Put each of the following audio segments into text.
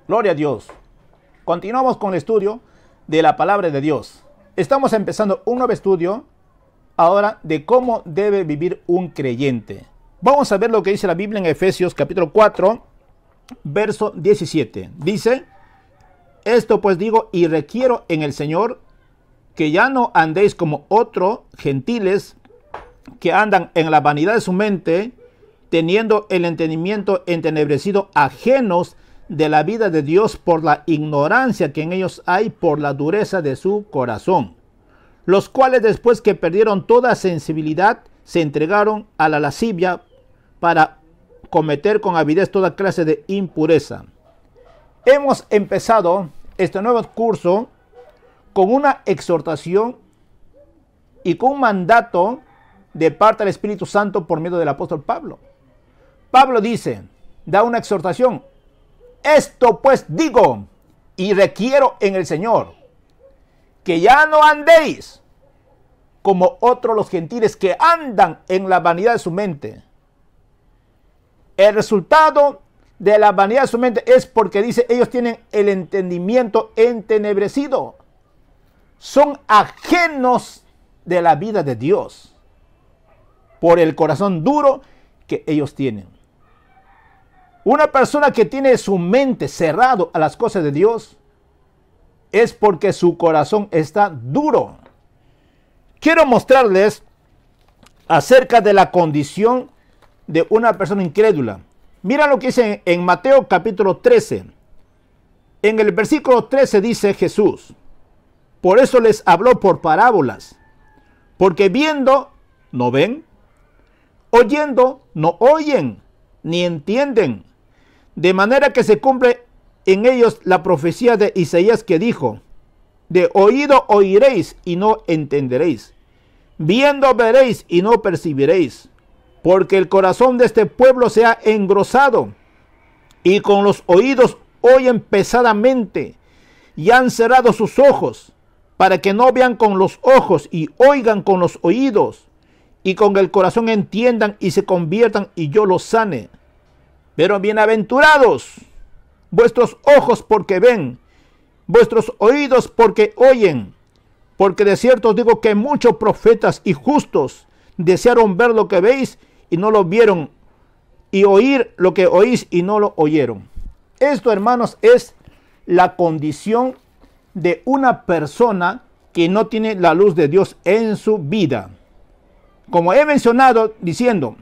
Gloria a Dios. Continuamos con el estudio de la palabra de Dios. Estamos empezando un nuevo estudio ahora de cómo debe vivir un creyente. Vamos a ver lo que dice la Biblia en Efesios capítulo 4, verso 17. Dice: esto pues digo y requiero en el Señor, que ya no andéis como otros gentiles que andan en la vanidad de su mente, teniendo el entendimiento entenebrecido, ajenos de la vida de Dios por la ignorancia que en ellos hay, por la dureza de su corazón, los cuales después que perdieron toda sensibilidad, se entregaron a la lascivia para cometer con avidez toda clase de impureza. Hemos empezado este nuevo curso con una exhortación y con un mandato de parte del Espíritu Santo por medio del apóstol Pablo. Pablo dice, da una exhortación: esto pues digo y requiero en el Señor, que ya no andéis como otros los gentiles que andan en la vanidad de su mente. El resultado de la vanidad de su mente es porque dice, ellos tienen el entendimiento entenebrecido. Son ajenos de la vida de Dios por el corazón duro que ellos tienen. Una persona que tiene su mente cerrado a las cosas de Dios es porque su corazón está duro. Quiero mostrarles acerca de la condición de una persona incrédula. Mira lo que dice en Mateo capítulo 13. En el versículo 13 dice Jesús: por eso les habló por parábolas, porque viendo no ven, oyendo no oyen, ni entienden. De manera que se cumple en ellos la profecía de Isaías que dijo: de oído oiréis y no entenderéis, viendo veréis y no percibiréis, porque el corazón de este pueblo se ha engrosado, y con los oídos oyen pesadamente, y han cerrado sus ojos, para que no vean con los ojos y oigan con los oídos, y con el corazón entiendan y se conviertan y yo los sane. Pero bienaventurados vuestros ojos porque ven, vuestros oídos porque oyen, porque de cierto os digo que muchos profetas y justos desearon ver lo que veis y no lo vieron, y oír lo que oís y no lo oyeron. Esto, hermanos, es la condición de una persona que no tiene la luz de Dios en su vida. Como he mencionado diciendo,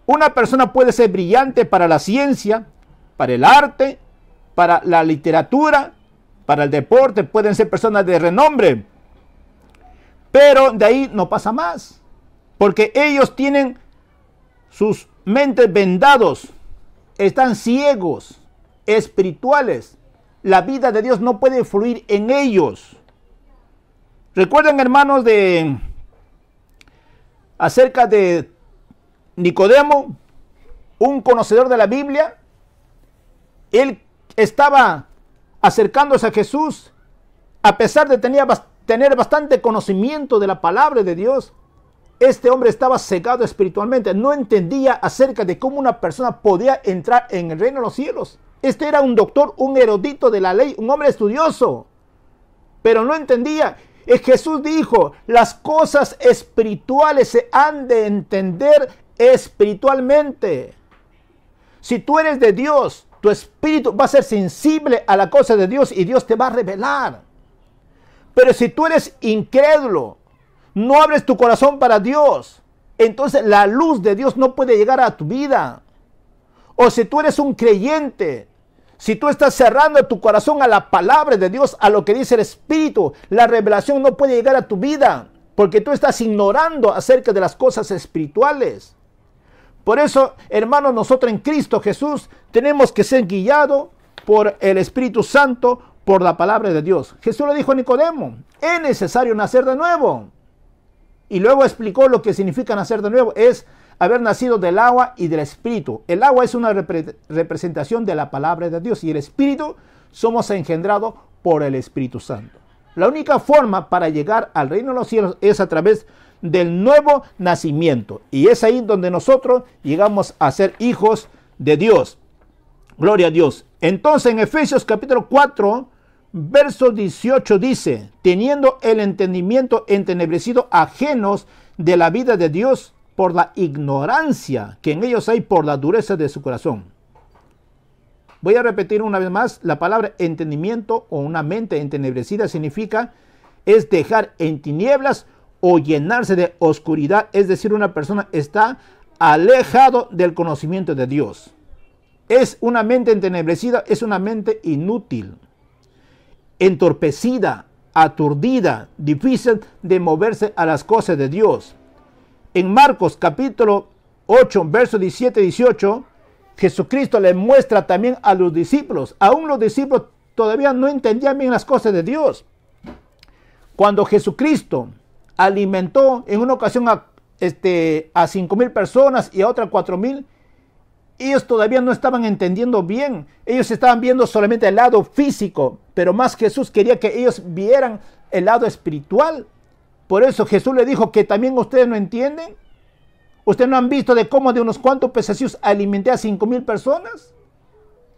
una persona puede ser brillante para la ciencia, para el arte, para la literatura, para el deporte, pueden ser personas de renombre, pero de ahí no pasa más, porque ellos tienen sus mentes vendados, están ciegos, espirituales. La vida de Dios no puede fluir en ellos. Recuerden, hermanos, acerca de Nicodemo, un conocedor de la Biblia. Él estaba acercándose a Jesús, a pesar de tener bastante conocimiento de la palabra de Dios. Este hombre estaba cegado espiritualmente, no entendía acerca de cómo una persona podía entrar en el reino de los cielos. Este era un doctor, un erudito de la ley, un hombre estudioso, pero no entendía. Jesús dijo, las cosas espirituales se han de entender espiritualmente. Si tú eres de Dios, tu espíritu va a ser sensible a la cosa de Dios y Dios te va a revelar. Pero si tú eres incrédulo, no abres tu corazón para Dios, entonces la luz de Dios no puede llegar a tu vida. O si tú eres un creyente, si tú estás cerrando tu corazón a la palabra de Dios, a lo que dice el Espíritu, la revelación no puede llegar a tu vida, porque tú estás ignorando acerca de las cosas espirituales. Por eso, hermanos, nosotros en Cristo Jesús tenemos que ser guiados por el Espíritu Santo, por la palabra de Dios. Jesús le dijo a Nicodemo, es necesario nacer de nuevo. Y luego explicó lo que significa nacer de nuevo. Es haber nacido del agua y del Espíritu. El agua es una representación de la palabra de Dios, y el Espíritu somos engendrados por el Espíritu Santo. La única forma para llegar al reino de los cielos es a través del nuevo nacimiento. Y es ahí donde nosotros llegamos a ser hijos de Dios. Gloria a Dios. Entonces en Efesios capítulo 4, verso 18 dice, teniendo el entendimiento entenebrecido, ajenos de la vida de Dios por la ignorancia que en ellos hay por la dureza de su corazón. Voy a repetir una vez más, la palabra entendimiento o una mente entenebrecida significa es dejar en tinieblas o llenarse de oscuridad, es decir, una persona está alejado del conocimiento de Dios. Es una mente entenebrecida, es una mente inútil, entorpecida, aturdida, difícil de moverse a las cosas de Dios. En Marcos capítulo 8, versos 17 y 18, Jesucristo le muestra también a los discípulos. Aún los discípulos todavía no entendían bien las cosas de Dios. Cuando Jesucristo alimentó en una ocasión a 5,000 personas y a otras 4,000, ellos todavía no estaban entendiendo bien. Ellos estaban viendo solamente el lado físico, pero más Jesús quería que ellos vieran el lado espiritual. Por eso Jesús le dijo que también ustedes no entienden. ¿Ustedes no han visto de cómo de unos cuantos pececillos alimenté a 5,000 personas?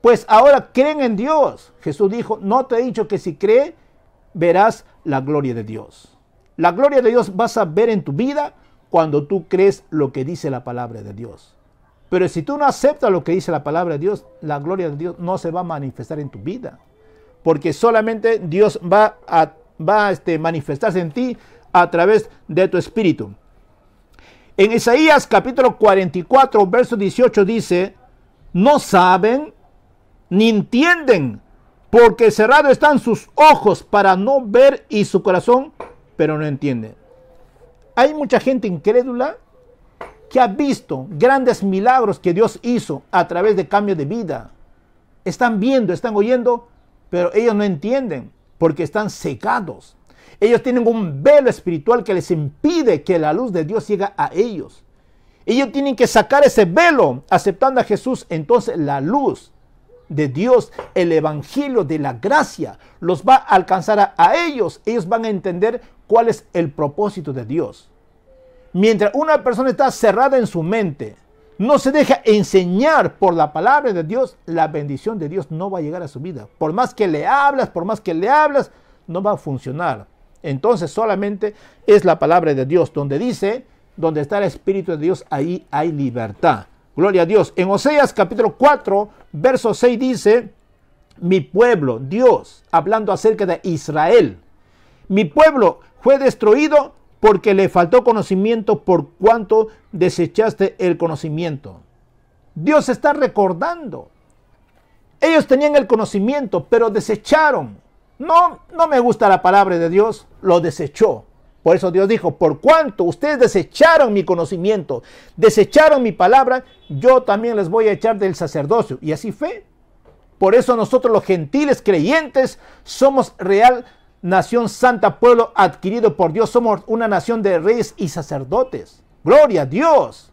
Pues ahora creen en Dios. Jesús dijo, no te he dicho que si crees, verás la gloria de Dios. La gloria de Dios vas a ver en tu vida cuando tú crees lo que dice la palabra de Dios. Pero si tú no aceptas lo que dice la palabra de Dios, la gloria de Dios no se va a manifestar en tu vida. Porque solamente Dios va a manifestarse en ti a través de tu espíritu. En Isaías capítulo 44, verso 18 dice, no saben ni entienden, porque cerrados están sus ojos para no ver y su corazón, pero no entienden. Hay mucha gente incrédula que ha visto grandes milagros que Dios hizo a través de cambio de vida. Están viendo, están oyendo, pero ellos no entienden porque están cegados. Ellos tienen un velo espiritual que les impide que la luz de Dios llegue a ellos. Ellos tienen que sacar ese velo aceptando a Jesús. Entonces la luz de Dios, el evangelio de la gracia, los va a alcanzar a ellos. Ellos van a entender cuál es el propósito de Dios. Mientras una persona está cerrada en su mente, no se deja enseñar por la palabra de Dios, la bendición de Dios no va a llegar a su vida. Por más que le hablas, no va a funcionar. Entonces solamente es la palabra de Dios donde dice, donde está el Espíritu de Dios, ahí hay libertad. Gloria a Dios. En Oseas capítulo 4, verso 6 dice, mi pueblo, Dios, hablando acerca de Israel, mi pueblo fue destruido porque le faltó conocimiento por cuanto desechaste el conocimiento. Dios está recordando. Ellos tenían el conocimiento, pero desecharon. No me gusta la palabra de Dios, lo desechó. Por eso Dios dijo, por cuanto ustedes desecharon mi conocimiento, desecharon mi palabra, yo también les voy a echar del sacerdocio. Y así fue. Por eso nosotros los gentiles creyentes somos real nación santa, pueblo adquirido por Dios. Somos una nación de reyes y sacerdotes. Gloria a Dios.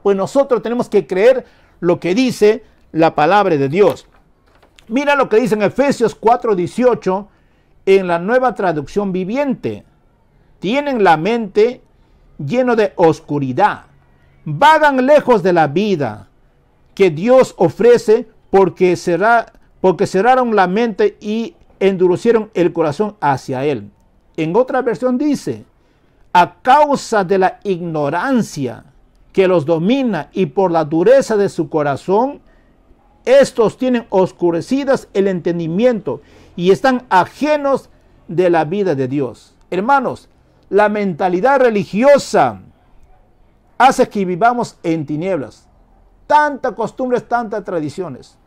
Pues nosotros tenemos que creer lo que dice la palabra de Dios. Mira lo que dice en Efesios 4:18 en la Nueva Traducción Viviente. Tienen la mente llena de oscuridad. Vagan lejos de la vida que Dios ofrece porque cerraron la mente y endurecieron el corazón hacia Él. En otra versión dice, a causa de la ignorancia que los domina y por la dureza de su corazón, estos tienen oscurecidas el entendimiento y están ajenos de la vida de Dios. Hermanos, la mentalidad religiosa hace que vivamos en tinieblas. Tantas costumbres, tantas tradiciones.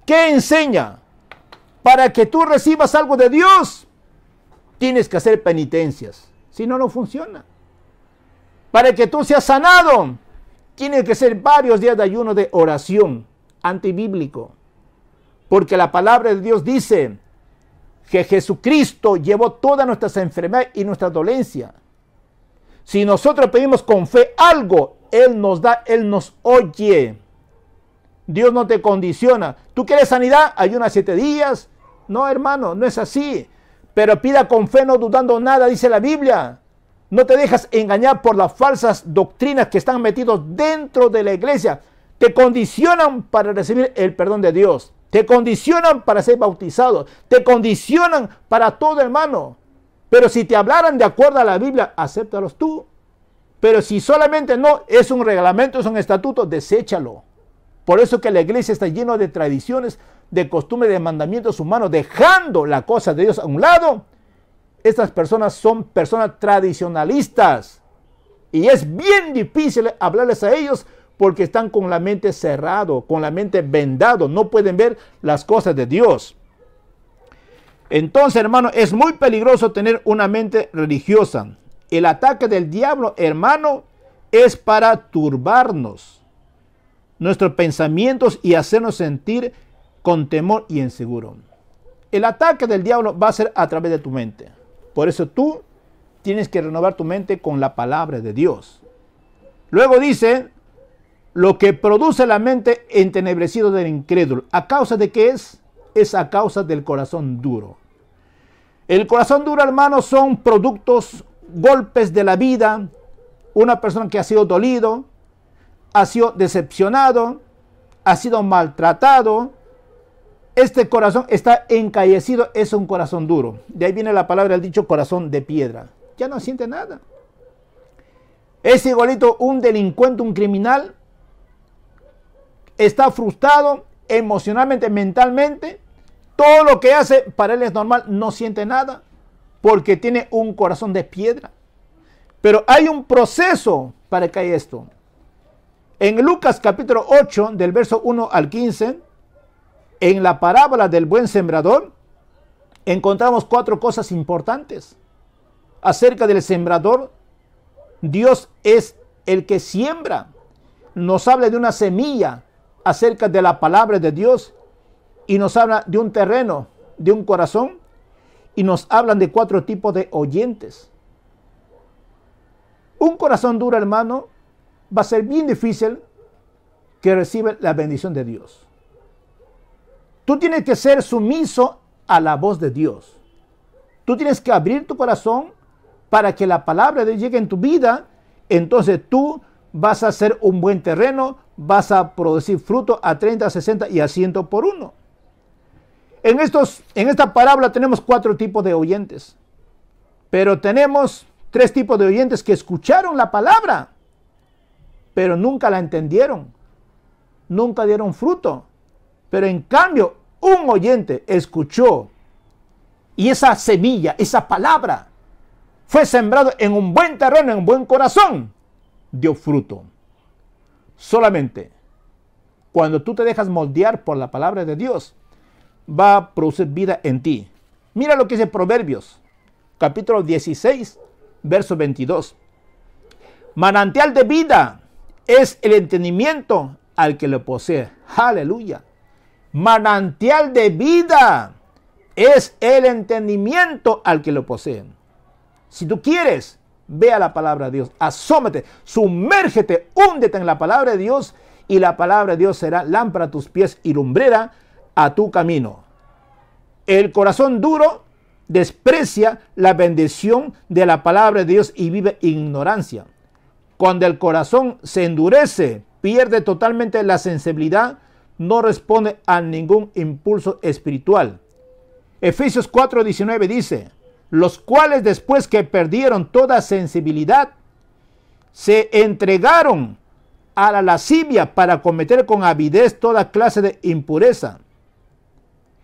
¿Qué enseña? Para que tú recibas algo de Dios, tienes que hacer penitencias. Si no, no funciona. Para que tú seas sanado, tienes que hacer varios días de ayuno de oración, antibíblico. Porque la palabra de Dios dice que Jesucristo llevó todas nuestras enfermedades y nuestra dolencia. Si nosotros pedimos con fe algo, Él nos da, Él nos oye. Dios no te condiciona. ¿Tú quieres sanidad? Ayuna 7 días. No, hermano, no es así. Pero pida con fe, no dudando nada, dice la Biblia. No te dejas engañar por las falsas doctrinas que están metidos dentro de la iglesia. Te condicionan para recibir el perdón de Dios. te condicionan para ser bautizado, te condicionan para todo, hermano. Pero si te hablaran de acuerdo a la Biblia, acéptalos tú. Pero si solamente no, es un reglamento, es un estatuto, deséchalo. Por eso que la iglesia está llena de tradiciones, de costumbres, de mandamientos humanos, dejando la cosa de Dios a un lado. Estas personas son personas tradicionalistas. Y es bien difícil hablarles a ellos porque están con la mente cerrado, con la mente vendado. No pueden ver las cosas de Dios. Entonces, hermano, es muy peligroso tener una mente religiosa. El ataque del diablo, hermano, es para turbarnos nuestros pensamientos y hacernos sentir con temor y inseguro. El ataque del diablo va a ser a través de tu mente. Por eso tú tienes que renovar tu mente con la palabra de Dios. Luego dice, lo que produce la mente entenebrecido del incrédulo. ¿A causa de qué es? Es a causa del corazón duro. El corazón duro, hermano, son productos, golpes de la vida. Una persona que ha sido dolido, ha sido decepcionado, ha sido maltratado. Este corazón está encallecido, es un corazón duro. De ahí viene la palabra, el dicho corazón de piedra. Ya no siente nada. Es igualito un delincuente, un criminal. Está frustrado emocionalmente, mentalmente. Todo lo que hace para él es normal, no siente nada. Porque tiene un corazón de piedra. Pero hay un proceso para que haya esto. En Lucas capítulo 8, del verso 1 al 15, en la parábola del buen sembrador, encontramos 4 cosas importantes. Acerca del sembrador, Dios es el que siembra. Nos habla de una semilla acerca de la palabra de Dios y nos habla de un terreno, de un corazón y nos hablan de 4 tipos de oyentes. Un corazón duro, hermano, va a ser bien difícil que reciba la bendición de Dios. Tú tienes que ser sumiso a la voz de Dios. Tú tienes que abrir tu corazón para que la palabra de Dios llegue en tu vida. Entonces tú vas a ser un buen terreno, vas a producir fruto a 30, 60 y a 100 por uno. En esta parábola tenemos 4 tipos de oyentes. Pero tenemos 3 tipos de oyentes que escucharon la palabra, pero nunca la entendieron. Nunca dieron fruto. Pero en cambio, un oyente escuchó y esa semilla, esa palabra, fue sembrado en un buen terreno, en un buen corazón, dio fruto. Solamente cuando tú te dejas moldear por la palabra de Dios, va a producir vida en ti. Mira lo que dice Proverbios, capítulo 16, verso 22. Manantial de vida es el entendimiento al que lo posee. Aleluya. Manantial de vida es el entendimiento al que lo posee. Si tú quieres, ve a la palabra de Dios, asómate, sumérgete, húndete en la palabra de Dios y la palabra de Dios será lámpara a tus pies y lumbrera a tu camino. El corazón duro desprecia la bendición de la palabra de Dios y vive ignorancia. Cuando el corazón se endurece, pierde totalmente la sensibilidad, no responde a ningún impulso espiritual. Efesios 4:19 dice, los cuales después que perdieron toda sensibilidad, se entregaron a la lascivia para cometer con avidez toda clase de impureza.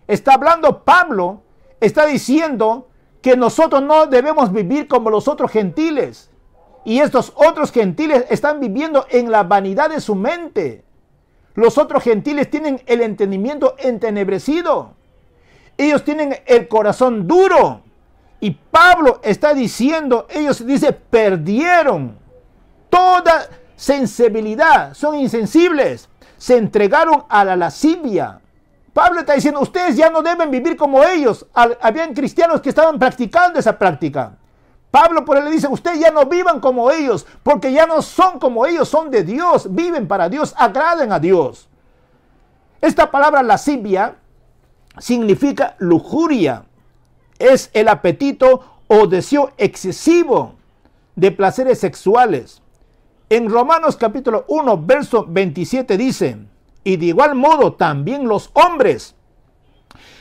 Está hablando Pablo, está diciendo que nosotros no debemos vivir como los otros gentiles. Y estos otros gentiles están viviendo en la vanidad de su mente. Los otros gentiles tienen el entendimiento entenebrecido. Ellos tienen el corazón duro. Y Pablo está diciendo, ellos dice, perdieron toda sensibilidad. Son insensibles. Se entregaron a la lascivia. Pablo está diciendo, ustedes ya no deben vivir como ellos. Habían cristianos que estaban practicando esa práctica. Pablo por él le dice, ustedes ya no vivan como ellos, porque ya no son como ellos, son de Dios, viven para Dios, agraden a Dios. Esta palabra lascivia significa lujuria, es el apetito o deseo excesivo de placeres sexuales. En Romanos capítulo 1, verso 27 dice, Y de igual modo también los hombres,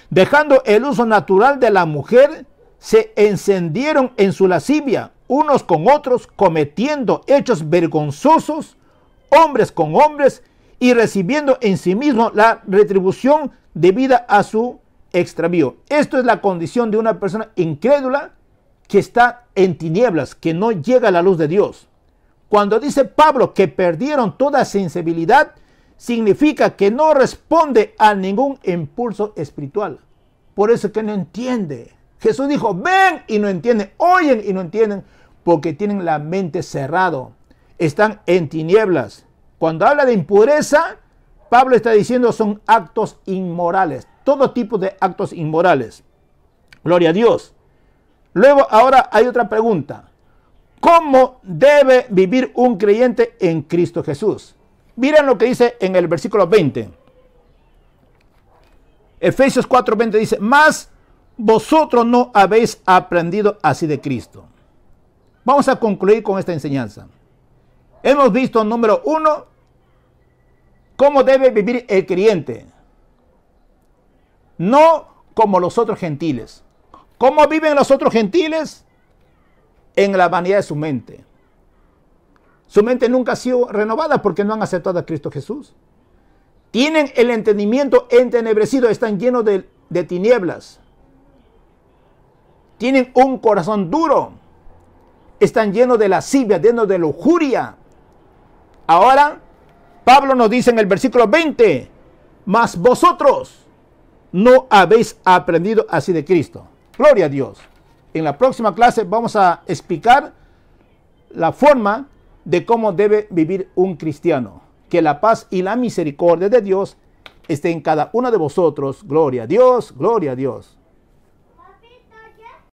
dejando el uso natural de la mujer, se encendieron en su lascivia, unos con otros, cometiendo hechos vergonzosos, hombres con hombres, y recibiendo en sí mismo la retribución debida a su extravío. Esto es la condición de una persona incrédula que está en tinieblas, que no llega a la luz de Dios. Cuando dice Pablo que perdieron toda sensibilidad, significa que no responde a ningún impulso espiritual. Por eso que no entiende. Jesús dijo, ven y no entienden, oyen y no entienden, porque tienen la mente cerrado, están en tinieblas. Cuando habla de impureza, Pablo está diciendo son actos inmorales, todo tipo de actos inmorales. Gloria a Dios. Luego, ahora hay otra pregunta. ¿Cómo debe vivir un creyente en Cristo Jesús? Miren lo que dice en el versículo 20. Efesios 4:20 dice, mas vosotros no habéis aprendido así de Cristo. Vamos a concluir con esta enseñanza. Hemos visto, número 1, cómo debe vivir el creyente. No como los otros gentiles. ¿Cómo viven los otros gentiles? En la vanidad de su mente. Su mente nunca ha sido renovada porque no han aceptado a Cristo Jesús. Tienen el entendimiento entenebrecido, están llenos de tinieblas. Tienen un corazón duro. Están llenos de lascivia, llenos de lujuria. Ahora, Pablo nos dice en el versículo 20, mas vosotros no habéis aprendido así de Cristo. Gloria a Dios. En la próxima clase vamos a explicar la forma de cómo debe vivir un cristiano. Que la paz y la misericordia de Dios esté en cada uno de vosotros. Gloria a Dios, gloria a Dios.